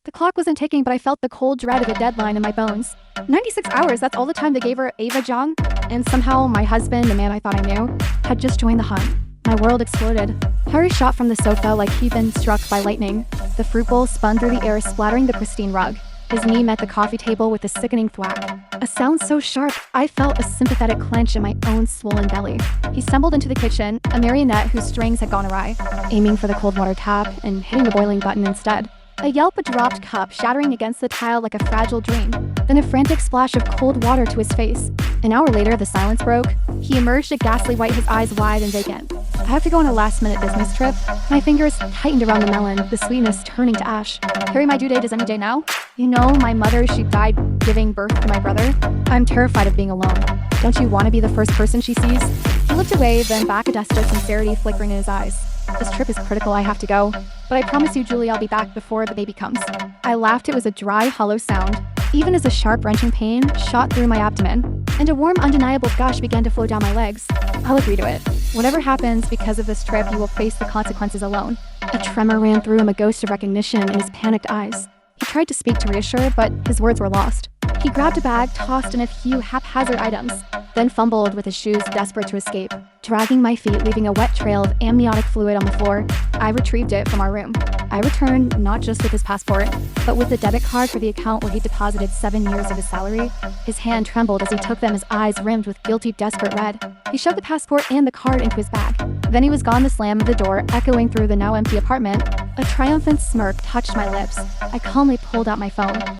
The clock wasn't ticking, but I felt the cold dread of a deadline in my bones. 96 hours, that's all the time they gave her Ava Jong. And somehow, my husband, the man I thought I knew, had just joined the hunt. My world exploded. Harry shot from the sofa like he'd been struck by lightning. The fruit bowl spun through the air, splattering the pristine rug. His knee met the coffee table with a sickening thwack. A sound so sharp, I felt a sympathetic clench in my own swollen belly. He stumbled into the kitchen, a marionette whose strings had gone awry, aiming for the cold water tap and hitting the boiling button instead. A yelp, a dropped cup shattering against the tile like a fragile dream. Then a frantic splash of cold water to his face. An hour later, the silence broke. He emerged a ghastly white, his eyes wide and vacant. I have to go on a last-minute business trip. My fingers tightened around the melon, the sweetness turning to ash. Harry, my due date is any day now. You know, my mother, she died giving birth to my brother. I'm terrified of being alone. Don't you want to be the first person she sees? He looked away, then back, a desperate sincerity flickering in his eyes. This trip is critical, I have to go. But I promise you, Julie, I'll be back before the baby comes. I laughed. It was a dry, hollow sound, even as a sharp, wrenching pain shot through my abdomen, and a warm, undeniable gush began to flow down my legs. I'll agree to it. Whatever happens because of this trip, you will face the consequences alone. A tremor ran through him, a ghost of recognition in his panicked eyes. He tried to speak to reassure, but his words were lost. He grabbed a bag, tossed in a few haphazard items, then fumbled with his shoes, desperate to escape. Dragging my feet, leaving a wet trail of amniotic fluid on the floor, I retrieved it from our room. I returned not just with his passport, but with the debit card for the account where he deposited 7 years of his salary. His hand trembled as he took them, his eyes rimmed with guilty, desperate red. He shoved the passport and the card into his bag. Then he was gone, the slam of the door echoing through the now empty apartment. A triumphant smirk touched my lips. I calmly pulled out my phone.